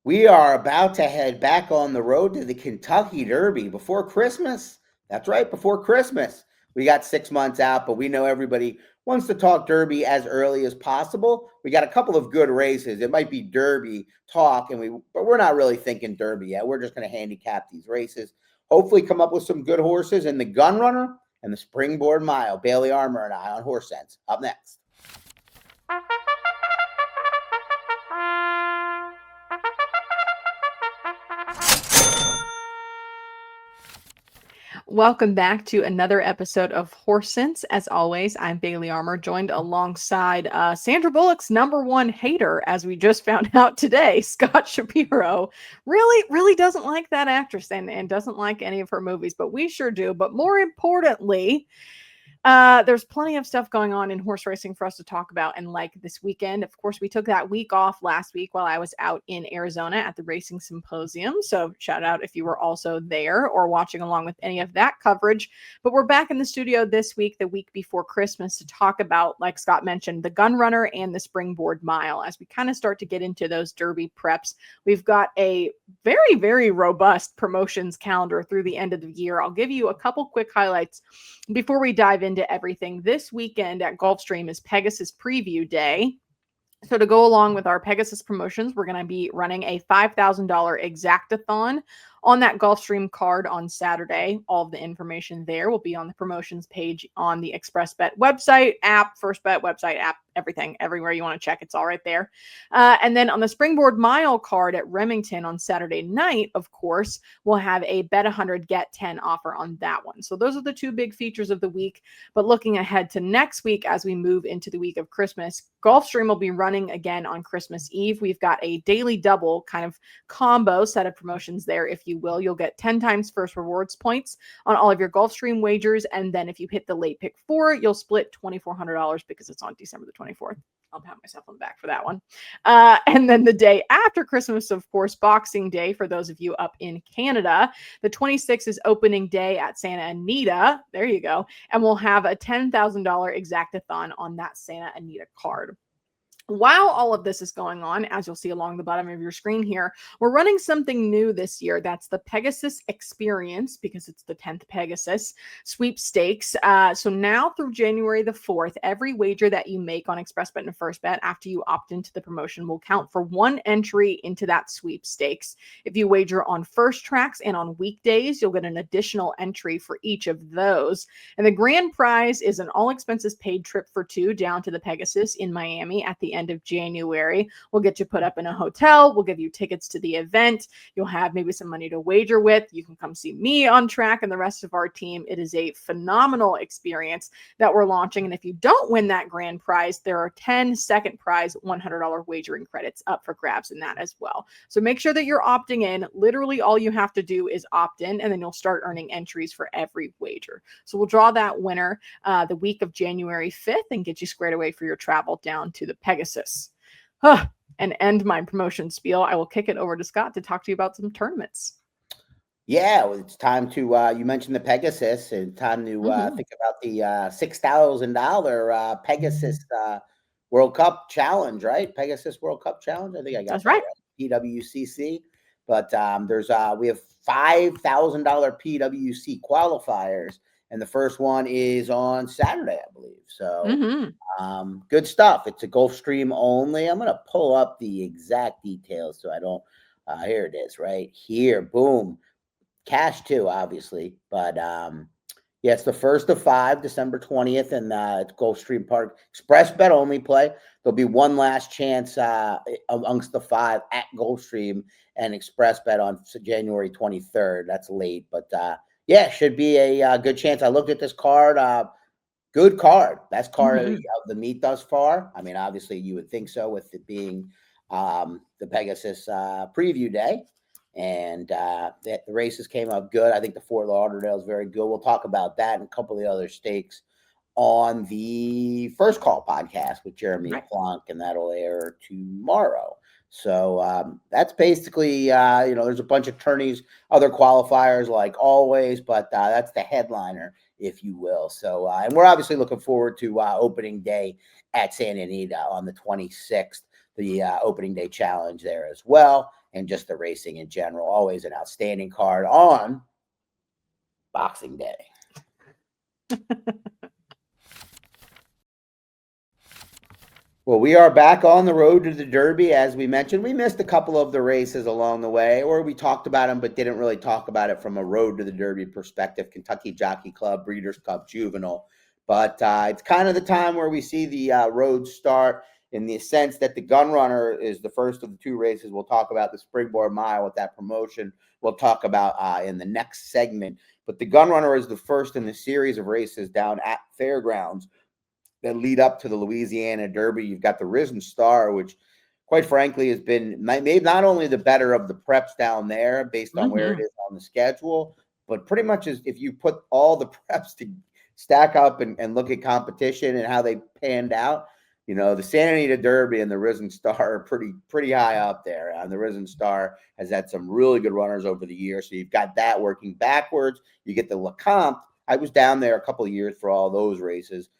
We are about to head back on the road to the Kentucky Derby before Christmas. That's right, before Christmas. We got 6 months out, but we know everybody wants to talk Derby as early as possible. We got a couple of good races. It might be Derby talk, but we're not really thinking Derby yet. We're just going to handicap these races. Hopefully, come up with some good horses in the Gun Runner and the Springboard Mile. Bailey Armour and I on Horse Sense. Up next. Welcome back to another episode of Horse Sense. As always, I'm Bailey Armour, joined alongside Sandra Bullock's number one hater, as we just found out today, Scott Shapiro. Really doesn't like that actress and doesn't like any of her movies, but we sure do. But more importantly, there's plenty of stuff going on in horse racing for us to talk about. And like this weekend, of course, we took that week off last week while I was out in Arizona at the Racing Symposium. So shout out if you were also there or watching along with any of that coverage. But we're back in the studio this week, the week before Christmas, to talk about, like Scott mentioned, the Gun Runner and the Springboard Mile. As we kind of start to get into those Derby preps, we've got a very robust promotions calendar through the end of the year. I'll give you a couple quick highlights before we dive into everything. This weekend at Gulfstream is Pegasus Preview Day. So to go along with our Pegasus promotions, we're going to be running a $5,000 exactathon on that Gulfstream card on Saturday. All of the information there will be on the promotions page on the Xpressbet website, app, FirstBet website, app, everything, everywhere you want to check. It's all right there. And then on the Springboard Mile card at Remington on Saturday night, of course, we'll have a bet 100, get 10 offer on that one. So those are the two big features of the week. But looking ahead to next week, as we move into the week of Christmas, Gulfstream will be running again on Christmas Eve. We've got a daily double kind of combo set of promotions there, if you will. You'll get 10 times first rewards points on all of your Gulfstream wagers. And then if you hit the late pick 4, you'll split $2,400 because it's on December the 24th. I'll pat myself on the back for that one. And then the day after Christmas, of course, Boxing Day, for those of you up in Canada, the 26th is opening day at Santa Anita. There you go. And we'll have a $10,000 exactathon on that Santa Anita card. While all of this is going on, as you'll see along the bottom of your screen here, we're running something new this year. That's the Pegasus Experience, because it's the 10th Pegasus sweepstakes. So now through January the 4th, every wager that you make on Xpressbet and FirstBet after you opt into the promotion will count for one entry into that sweepstakes. If you wager on first tracks and on weekdays, you'll get an additional entry for each of those. And the grand prize is an all expenses paid trip for 2 down to the Pegasus in Miami at the end of January. We'll get you put up in a hotel. We'll give you tickets to the event. You'll have maybe some money to wager with. You can come see me on track and the rest of our team. It is a phenomenal experience that we're launching. And if you don't win that grand prize, there are 10 second prize $100 wagering credits up for grabs in that as well. So make sure that you're opting in. Literally all you have to do is opt in, and then you'll start earning entries for every wager. So we'll draw that winner the week of January 5th and get you squared away for your travel down to the Pegasus. And end my promotion spiel. I will kick it over to Scott to talk to you about some tournaments. Yeah, well, it's time to, you mentioned the Pegasus, and time to think about the $6,000 Pegasus World Cup Challenge, right? Pegasus World Cup Challenge. I think I got That's right. PWCC. But we have $5,000 PWC qualifiers, and the first one is on Saturday, I believe. So good stuff. It's a Gulfstream only. I'm going to pull up the exact details so I don't. Here it is, right here. Boom. Cash too, obviously. But yeah, it's the first of 5, December 20th, and it's Gulfstream Park. Xpressbet only play. There'll be one last chance amongst the 5 at Gulfstream and Xpressbet on January 23rd. That's late, but yeah, should be a good chance. I looked at this card. Good card. Best card of the meet thus far. I mean, obviously, you would think so with it being the Pegasus preview day. And the races came up good. I think the Fort Lauderdale is very good. We'll talk about that and a couple of the other stakes on the First Call podcast with Jeremy Plonk, and that'll air tomorrow. So that's basically, there's a bunch of tourneys, other qualifiers like always, but that's the headliner, if you will. So, and we're obviously looking forward to opening day at Santa Anita on the 26th, the opening day challenge there as well. and just the racing in general. Always an outstanding card on Boxing Day. Well, we are back on the road to the Derby. As we mentioned, we missed a couple of the races along the way, or we talked about them but didn't really talk about it from a road to the Derby perspective. Kentucky Jockey Club, Breeders' Cup Juvenile. But it's kind of the time where we see the road start, in the sense that the Gun Runner is the first of the two races. We'll talk about the Springboard Mile with that promotion. We'll talk about in the next segment. But the Gun Runner is the first in the series of races down at Fairgrounds that lead up to the Louisiana Derby. You've got the Risen Star, which quite frankly has been made not only the better of the preps down there based on where it is on the schedule, but pretty much as if you put all the preps to stack up and look at competition and how they panned out, you know, the Santa Anita Derby and the Risen Star are pretty high up there. And the Risen Star has had some really good runners over the years. So you've got that working backwards. You get the LeCompte. I was down there a couple of years for all those races.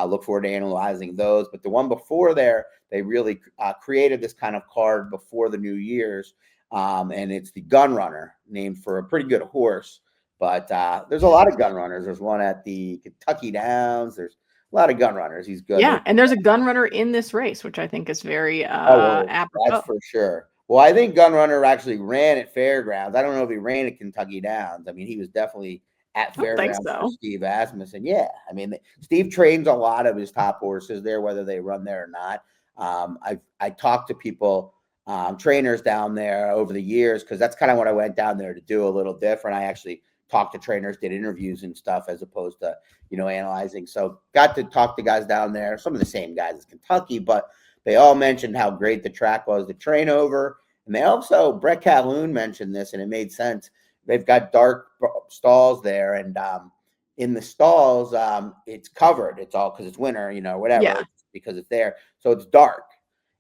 Look forward to analyzing those. But the one before there, they really created this kind of card before the New Year's. And it's the Gun Runner, named for a pretty good horse. But there's a lot of gun runners. There's one at the Kentucky Downs. There's a lot of gun runners. He's good. Yeah, and there's a gun runner in this race, which I think is very apropos. That's for sure. Well, I think Gun Runner actually ran at Fairgrounds. I don't know if he ran at Kentucky Downs. I mean, he was definitely at Fairgrounds for Steve Asmussen. Yeah, I mean, Steve trains a lot of his top horses there, whether they run there or not. I talked to people, trainers down there over the years, because that's kind of what I went down there to do, a little different. I actually talked to trainers, did interviews and stuff, as opposed to, you know, analyzing. So got to talk to guys down there, some of the same guys as Kentucky, but they all mentioned how great the track was to train over. And they also, Brett Calhoun mentioned this, and it made sense. They've got dark stalls there, and in the stalls, it's covered. It's all because it's winter, you know, whatever, because it's there. So it's dark.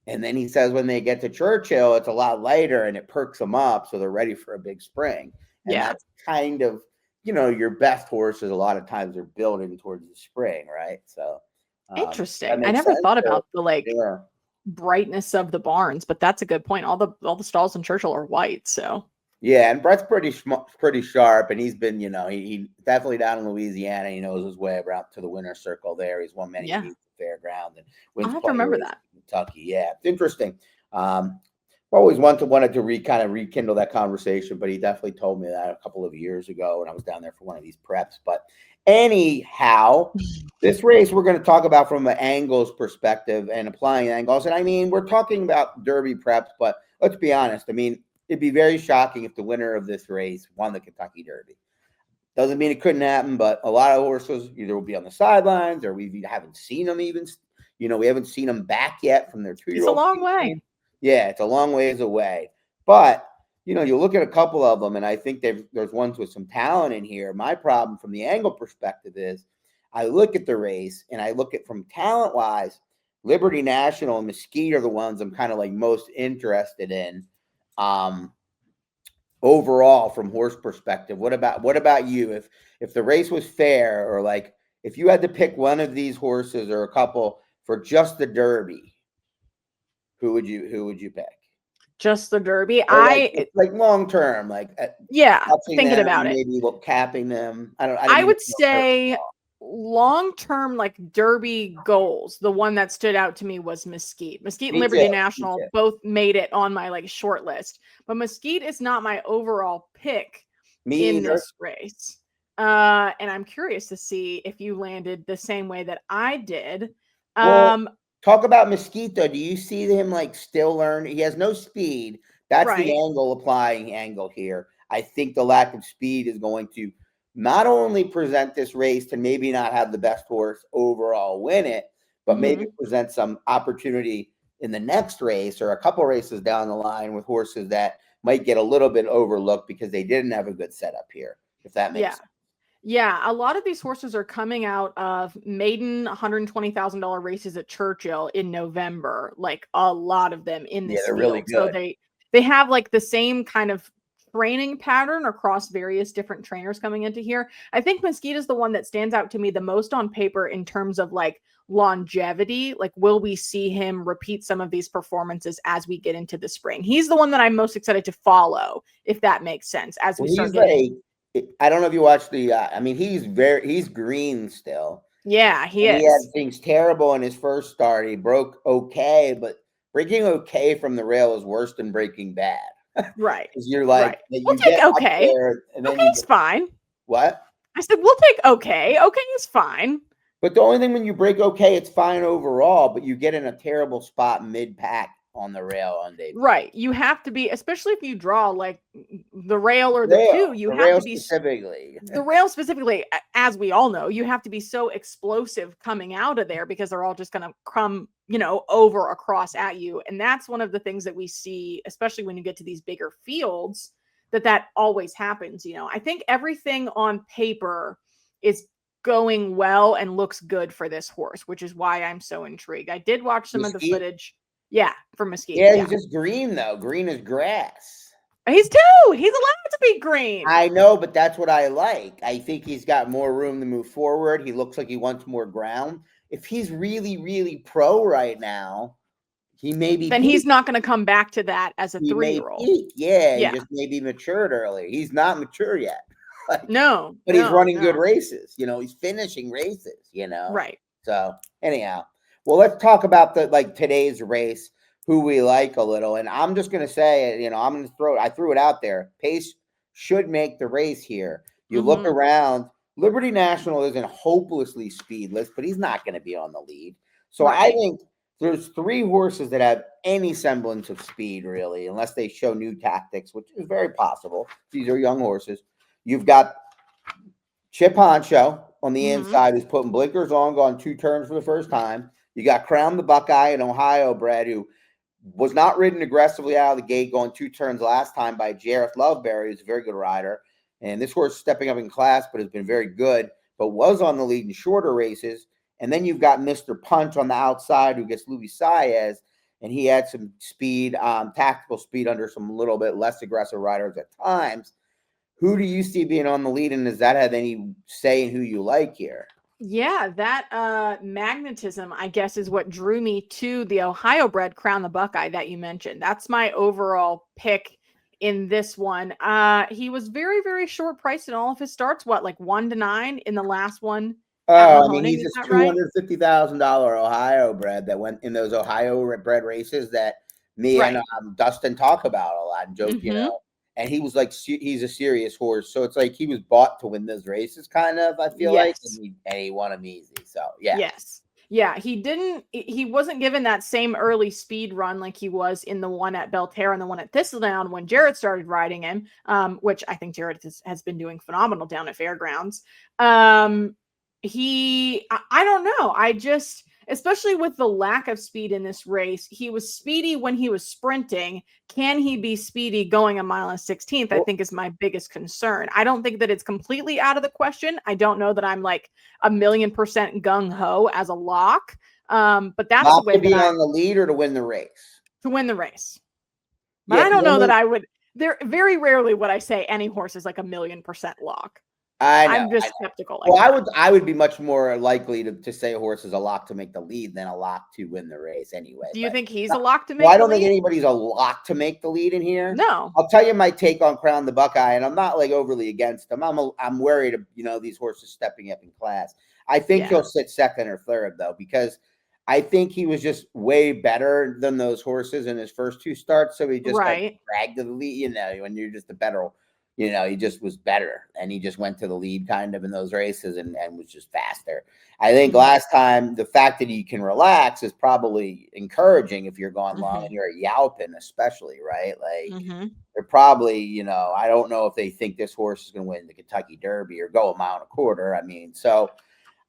And then he says when they get to Churchill, it's a lot lighter, and it perks them up, so they're ready for a big spring. And that's kind of, you know, your best horses a lot of times are building towards the spring, right? So interesting. I never thought about the brightness of the barns, but that's a good point. All the stalls in Churchill are white, so. Yeah, and Brett's pretty sharp, and he's been, you know, he definitely down in Louisiana. He knows his way around to the winner's circle there. He's won many meets at Fairground and wins. I'll have to remember that. Kentucky, yeah, it's interesting. Always wanted to kind of rekindle that conversation, but he definitely told me that a couple of years ago when I was down there for one of these preps. But anyhow, this race we're going to talk about from an angles perspective and applying angles. And I mean, we're talking about Derby preps, but let's be honest. I mean, it'd be very shocking if the winner of this race won the Kentucky Derby. Doesn't mean it couldn't happen, but a lot of horses either will be on the sidelines, or we haven't seen them even. You know, we haven't seen them back yet from their 2-year-old. It's a long way. Yeah, it's a long ways away. But, you know, you look at a couple of them, and I think there's ones with some talent in here. My problem from the angle perspective is I look at the race, and I look at from talent-wise, Liberty National and Mesquite are the ones I'm kind of like most interested in. Overall, from horse perspective, what about you? If the race was fair, or like if you had to pick one of these horses or a couple for just the Derby, who would you pick? Just the Derby? Like long term, thinking about it, maybe capping them. I would say long term, like Derby goals. The one that stood out to me was Mesquite and Liberty National both made it on my like short list, but Mesquite is not my overall pick in this race. And I'm curious to see if you landed the same way that I did. Talk about Mesquite though. Do you see him like still learning? He has no speed. That's the applying angle here. I think the lack of speed is going to not only present this race to maybe not have the best horse overall win it, but maybe present some opportunity in the next race or a couple races down the line with horses that might get a little bit overlooked because they didn't have a good setup here, if that makes sense. Yeah, a lot of these horses are coming out of maiden $120,000 races at Churchill in November. Like a lot of them in this field. Really good. So they have like the same kind of training pattern across various different trainers coming into here, I think Mesquite is the one that stands out to me the most on paper in terms of like longevity. Like, will we see him repeat some of these performances as we get into the spring? He's the one that I'm most excited to follow, if that makes sense, as we start getting. I don't know if you watched I mean, he's green still. Yeah, he And is. he had things terrible in his first start. He broke okay, but breaking okay from the rail is worse than breaking bad. Right. Because you're like, Right. you We'll get take up okay. there and then Okay's fine. What? I said, we'll take okay. Okay is fine. But the only thing when you break okay, it's fine overall, but you get in a terrible spot mid-pack on the rail on debut. Right. You have to be, especially if you draw like the rail or the two, you have to be specifically. The rail specifically, as we all know, you have to be so explosive coming out of there because they're all just going to come, over across at you. And that's one of the things that we see, especially when you get to these bigger fields, that always happens. I think everything on paper is going well and looks good for this horse, which is why I'm so intrigued. I did watch some of the footage. Yeah, from Mesquite. Yeah, he's just green though. Green is grass. He's 2. He's allowed to be green. I know, but that's what I like. I think he's got more room to move forward. He looks like he wants more ground. If he's really, really pro right now, he may be. Then he's not going to come back to that as a 3-year-old. Yeah, he just maybe matured earlier. He's not mature yet. No, but he's running good races. He's finishing races. Right. So anyhow, well, let's talk about today's race. Who we like a little, and I'm just gonna say, I'm gonna I threw it out there. Pace should make the race here. You look around, Liberty National isn't hopelessly speedless, but he's not gonna be on the lead. So I think there's 3 horses that have any semblance of speed, really, unless they show new tactics, which is very possible. These are young horses. You've got Chip Honcho on the inside, who's putting blinkers on, going 2 turns for the first time. You got Crown the Buckeye, an Ohio bred who was not ridden aggressively out of the gate, going 2 turns last time by Jareth Loveberry, who's a very good rider. And this horse is stepping up in class, but has been very good, but was on the lead in shorter races. And then you've got Mr. Punch on the outside, who gets Luis Saez, and he had some speed, tactical speed under some little bit less aggressive riders at times. Who do you see being on the lead, and does that have any say in who you like here? Yeah, that magnetism, I guess, is what drew me to the Ohio bred Crown the Buckeye that you mentioned. That's my overall pick in this one. He was very, very short priced in all of his starts. What, like 1 to 9 in the last one? Oh, I mean, he's a $250,000 Ohio bred that went in those Ohio bred races that me and Dustin talk about a lot and joke, And he was he's a serious horse. So it's like he was bought to win those races, kind of, I feel like. And he won them easy. So, yeah. Yes. Yeah, he wasn't given that same early speed run like he was in the one at Belterra and the one at Thistledown when Jarrett started riding him, which I think Jarrett has been doing phenomenal down at Fairgrounds. I don't know. Especially with the lack of speed in this race, he was speedy when he was sprinting. Can he be speedy going a mile and 16th? I think is my biggest concern. I don't think that it's completely out of the question. I don't know that I'm like 1,000,000% gung-ho as a lock. But that's not the way to be on the lead or to win the race. To win the race. But I don't know that I would. There very rarely would I say any horse is like 1,000,000% lock. I'm just skeptical. I would be much more likely to say a horse is a lock to make the lead than a lock to win the race anyway. Do you think he's a lock to make the lead? Well, I don't think anybody's a lock to make the lead in here. No. I'll tell you my take on Crown the Buckeye, and I'm not overly against him. I'm worried of, these horses stepping up in class. I think he'll sit second or third, though, because I think he was just way better than those horses in his first 2 starts. So he just dragged to the lead, when you're just a better he just was better, and he just went to the lead kind of in those races and was just faster. I think last time, the fact that he can relax is probably encouraging if you're going long and you're at Yalpin, especially, right? They're probably, I don't know if they think this horse is going to win the Kentucky Derby or go a mile and a quarter. I mean, so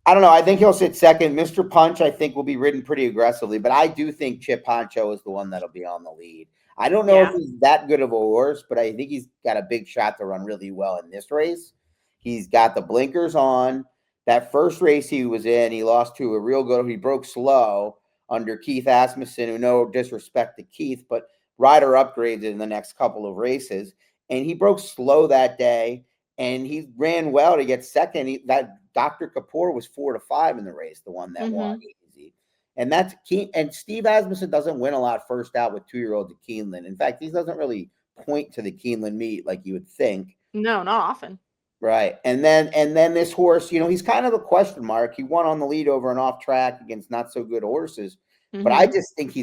I don't know. I think he'll sit second. Mr. Punch, I think, will be ridden pretty aggressively, but I do think Chip Honcho is the one that'll be on the lead. I don't know if he's that good of a horse, but I think he's got a big shot to run really well in this race. He's got the blinkers on. That first race he was in, he lost to a real good. He broke slow under Keith Asmussen, who, no disrespect to Keith, but rider upgraded in the next couple of races. and he broke slow that day, and he ran well to get second. That Dr. Kapoor was 4-5 in the race, the one that won easy. And that's key. And Steve Asmussen doesn't win a lot first out with 2-year-olds at Keeneland. In fact, he doesn't really point to the Keeneland meet like you would think. No, not often. Right. And then this horse, he's kind of a question mark. He won on the lead over and off track against not so good horses. But I just think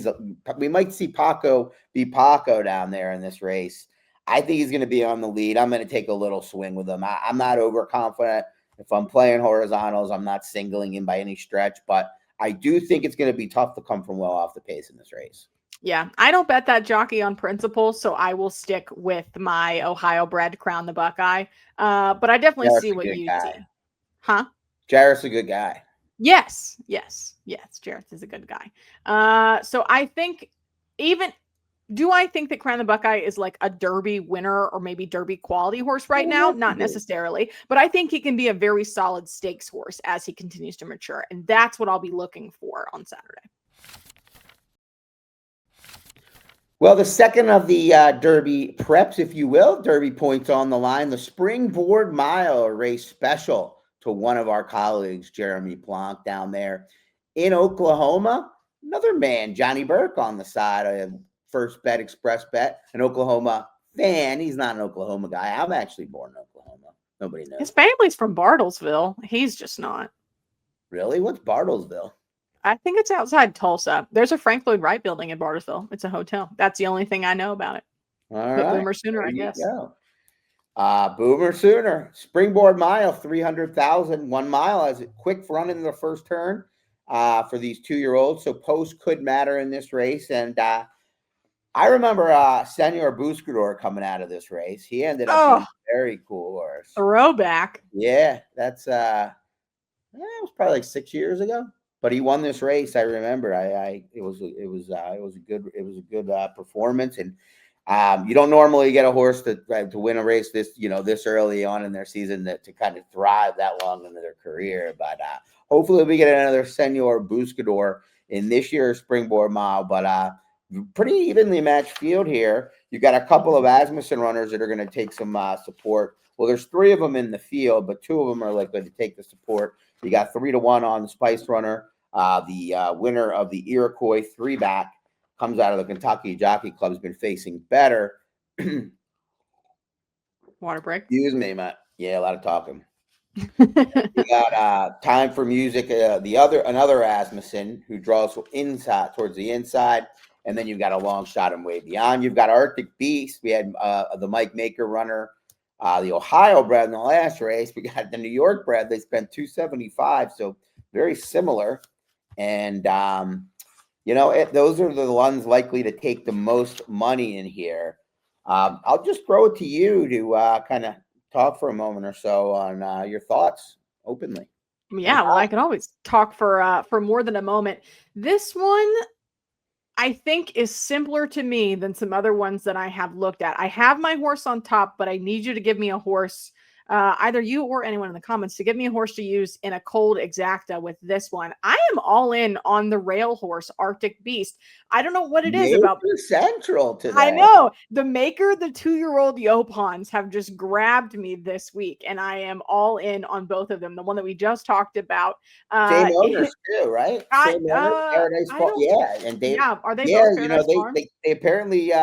we might see Paco be Paco down there in this race. I think he's going to be on the lead. I'm going to take a little swing with him. I'm not overconfident. If I'm playing horizontals, I'm not singling him by any stretch, but I do think it's going to be tough to come from well off the pace in this race. Yeah, I don't bet that jockey on principle, so I will stick with my Ohio bred Crown the Buckeye. But I definitely see what you see. Huh? Jarrett's a good guy. Yes. Jarrett is a good guy. So I think do I think that Crown the Buckeye is like a Derby winner or maybe Derby quality horse right now? Not necessarily, but I think he can be a very solid stakes horse as he continues to mature. And that's what I'll be looking for on Saturday. Well, the second of the Derby preps, if you will, Derby points on the line, the Springboard Mile race special to one of our colleagues, Jeremy Plonk, down there in Oklahoma. Another man, Johnny Burke, on the side of HorseRacing Xpressbet, an Oklahoma fan. He's not an Oklahoma guy. I'm actually born in Oklahoma. Nobody knows. His family's from Bartlesville. He's just not. Really? What's Bartlesville? I think it's outside Tulsa. There's a Frank Lloyd Wright building in Bartlesville. It's a hotel. That's the only thing I know about it. All right. Boomer Sooner, I guess. Boomer Sooner. Springboard Mile, 300,000. 1 mile as a quick run in the first turn for these 2-year-olds. So post could matter in this race. And I remember Senor Buscador coming out of this race. He ended up being a very cool horse. Throwback. Yeah, that's it was probably like 6 years ago. But he won this race. I remember. It was a good performance. And you don't normally get a horse to win a race this early on in their season to kind of thrive that long into their career. But hopefully we get another Senor Buscador in this year's Springboard Mile. But pretty evenly matched field here. You got a couple of Asmussen runners that are going to take some support. Well, there's 3 of them in the field, but 2 of them are likely to take the support. You got 3-1 on the Spice Runner. The winner of the Iroquois 3-back comes out of the Kentucky Jockey Club, has been facing better. Water break. Excuse me, Matt. Yeah, a lot of talking. You got Time for Music, another Asmussen who draws towards the inside. And then you've got a long shot and way beyond. You've got Arctic Beast. We had the Mike Maker runner, the Ohio bred in the last race. We got the New York bred. They spent $275, so very similar. And those are the ones likely to take the most money in here. I'll just throw it to you to kind of talk for a moment or so on your thoughts openly. Yeah, well, I can always talk for more than a moment. This one, I think, is simpler to me than some other ones that I have looked at. I have my horse on top, but I need you to give me a horse, either you or anyone in the comments, to give me a horse to use in a cold exacta with this one. I am all in on the rail horse, Arctic Beast. I don't know what it is about central to that. I know the Maker, the 2-year-old Yopons have just grabbed me this week, and I am all in on both of them. The one that we just talked about, same owners too, right? Same owners, Paradise Farm. Yeah, and they, are they? Yeah, both they apparently.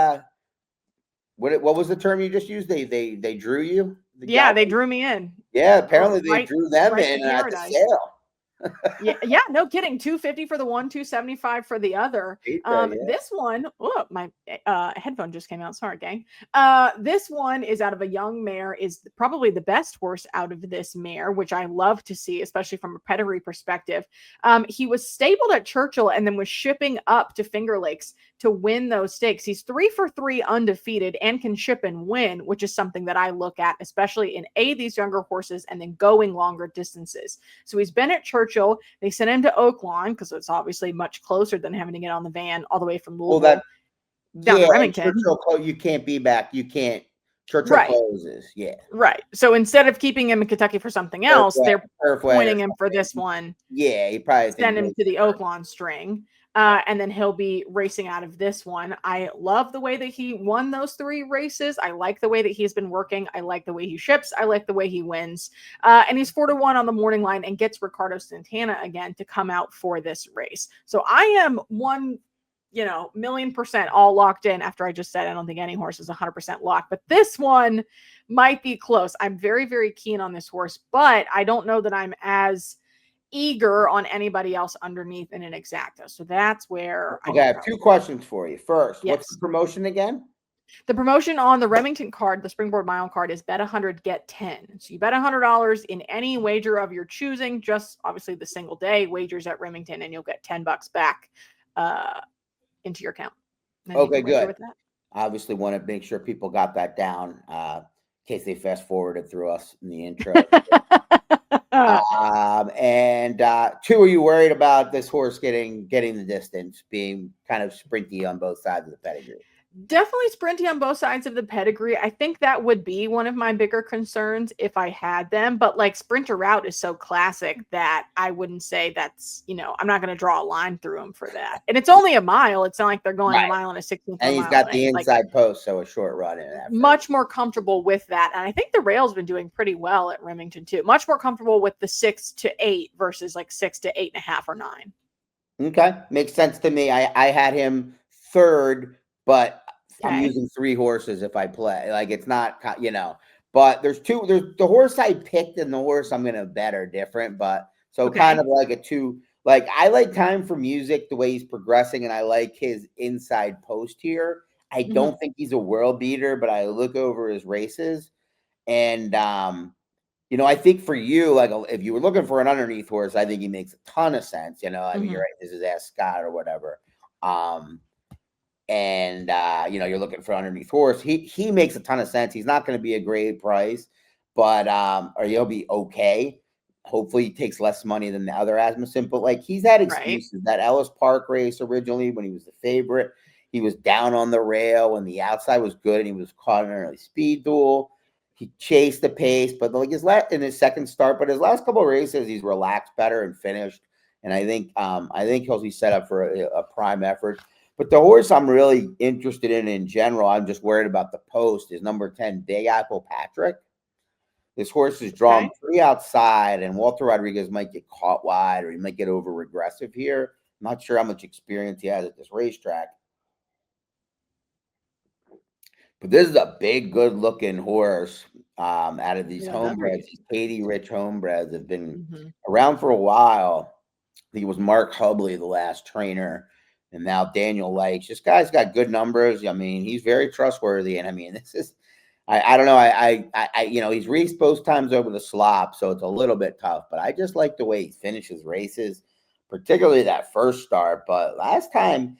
What was the term you just used? They drew you. They drew me in. Yeah, apparently they drew them in at the sale. yeah, no kidding. $250 for the one, $275 for the other. This one, my headphone just came out. Sorry, gang. This one is out of a young mare, is probably the best horse out of this mare, which I love to see, especially from a pedigree perspective. He was stabled at Churchill and then was shipping up to Finger Lakes to win those stakes. He's 3 for 3 undefeated and can ship and win, which is something that I look at, especially in these younger horses and then going longer distances. So he's been at Churchill. They sent him to Oaklawn because it's obviously much closer than having to get on the van all the way from Louisville down to Remington. Churchill, you can't be back. You can't. Churchill closes. Yeah. Right. So instead of keeping him in Kentucky for something else, they're pointing him for this one. Yeah, he probably send him to the Oaklawn string. And then he'll be racing out of this one. I love the way that he won those 3 races. I like the way that he's been working. I like the way he ships. I like the way he wins. And he's 4-1 on the morning line and gets Ricardo Santana again to come out for this race. So I am 1,000,000% all locked in. After I just said I don't think any horse is 100% locked, but this one might be close. I'm very, very keen on this horse, but I don't know that I'm as eager on anybody else underneath in an exacta. So that's where I have 2 questions for you. First, yes. What's the promotion again? The promotion on the Remington card, the Springboard Mile card, is bet 100, get 10. So you bet $100 in any wager of your choosing, just obviously the single day wagers at Remington, and you'll get $10 back into your account. Okay, good. Obviously want to make sure people got that down in case they fast forwarded through us in the intro. And 2, are you worried about this horse getting the distance, being kind of sprinty on both sides of the pedigree? Definitely sprinty on both sides of the pedigree. I think that would be one of my bigger concerns if I had them. But like sprinter route is so classic that I wouldn't say that's, I'm not going to draw a line through him for that. And it's only a mile. It's not like they're going a mile and a 16th and he's mile got the inside post, so a short run in that. Much more comfortable with that. And I think the rail's been doing pretty well at Remington too. Much more comfortable with the 6 to 8 versus like 6 to 8.5 or 9. Okay. Makes sense to me. I had him 3rd, but I'm using 3 horses if I play. Like it's not, but there's the horse I picked and the horse I'm going to bet are different, but so kind of like a 2, like I like Time for Music, the way he's progressing, and I like his inside post here. I don't think he's a world beater, but I look over his races and, I think for you, like if you were looking for an underneath horse, I think he makes a ton of sense. I mean, you're right. This is Ask Scott or whatever. And you're looking for underneath horse. He makes a ton of sense. He's not going to be a great price, but or he'll be okay. Hopefully he takes less money than the other Asmussen, but like he's had excuses. That Ellis Park race originally when he was the favorite, he was down on the rail and the outside was good and he was caught in an early speed duel. He chased the pace, but like in his second start, but his last couple of races, he's relaxed better and finished. And I think he'll be set up for a prime effort. But the horse I'm really interested in general, I'm just worried about the post, is number 10, Big Apple Patrick. This horse is drawn pretty outside, and Walter Rodriguez might get caught wide or he might get over regressive here. I'm not sure how much experience he has at this racetrack. But this is a big, good-looking horse out of these homebreds. These Katie Rich homebreds have been around for a while. I think it was Mark Hubley, the last trainer. And now Daniel Leitch. This guy's got good numbers. I mean, he's very trustworthy. And I mean, this is, I don't know. I he's raced both times over the slop, so it's a little bit tough. But I just like the way he finishes races, particularly that first start. But last time,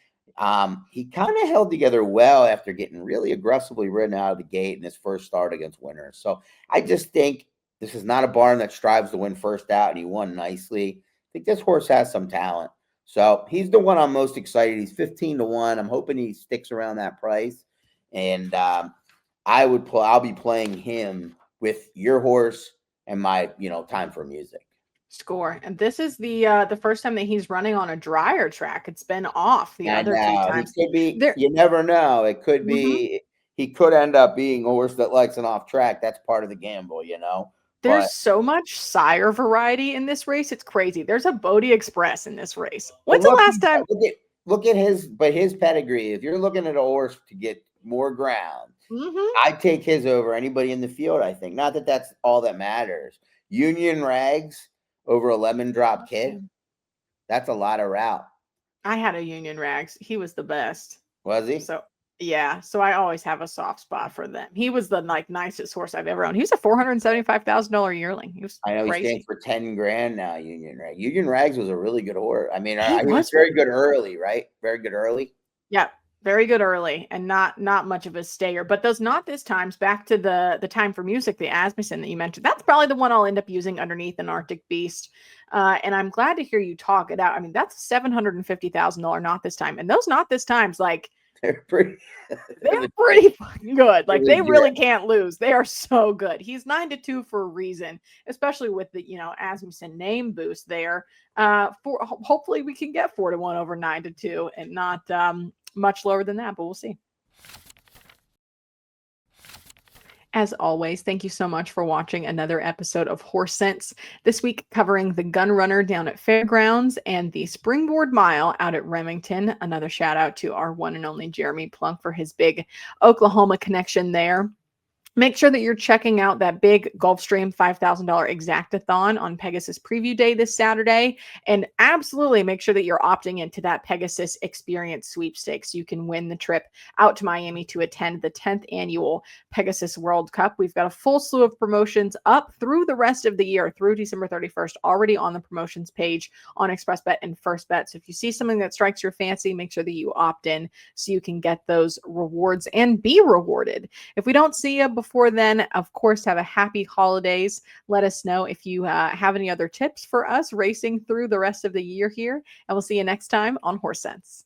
he kind of held together well after getting really aggressively ridden out of the gate in his first start against winners. So I just think this is not a barn that strives to win first out, and he won nicely. I think this horse has some talent. So he's the one I'm most excited. He's 15-1. I'm hoping he sticks around that price. And I'll be playing him with your horse and my, Time for Music. Score. And this is the first time that he's running on a drier track. It's been off the other 2 times. It could be, you never know. It could be, he could end up being a horse that likes an off track. That's part of the gamble, There's so much sire variety in this race. It's crazy. There's a Bodie Express in this race. When's the last time? Look at his pedigree. If you're looking at a horse to get more ground, I'd take his over anybody in the field, I think. Not that that's all that matters. Union Rags over a Lemon Drop Kid. That's a lot of route. I had a Union Rags. He was the best. Was he? So I always have a soft spot for them. He was the nicest horse I've ever owned. He was a $475,000 yearling. He was I know crazy. He's staying for $10,000 now. Union Rags. Union Rags was a really good horse. I mean, he was very good early, right? Very good early. Yeah, very good early, and not much of a stayer. But those not this times. Back to the Time for Music, the Asmussen that you mentioned. That's probably the one I'll end up using underneath an Arctic Beast. And I'm glad to hear you talk it out. I mean, that's a $750,000 not this time, and those not this times like. They're pretty. They're pretty fucking good. Like, they Really really good. can't lose. They are so good. He's 9-2 for a reason, especially with the, Asmussen name boost there. Hopefully we can get 4-1 over 9-2 and not much lower than that, but we'll see. As always, thank you so much for watching another episode of Horse Sense. This week covering the Gun Runner down at Fairgrounds and the Springboard Mile out at Remington. Another shout out to our one and only Jeremy Plunk for his big Oklahoma connection there. Make sure that you're checking out that big Gulfstream $5,000 Exactathon on Pegasus Preview Day this Saturday. And absolutely make sure that you're opting into that Pegasus Experience Sweepstakes. You can win the trip out to Miami to attend the 10th annual Pegasus World Cup. We've got a full slew of promotions up through the rest of the year, through December 31st, already on the promotions page on Xpressbet and FirstBet. So if you see something that strikes your fancy, make sure that you opt in so you can get those rewards and be rewarded. If we don't see you before then, of course, have a happy holidays. Let us know if you have any other tips for us racing through the rest of the year here, and we'll see you next time on Horse Sense.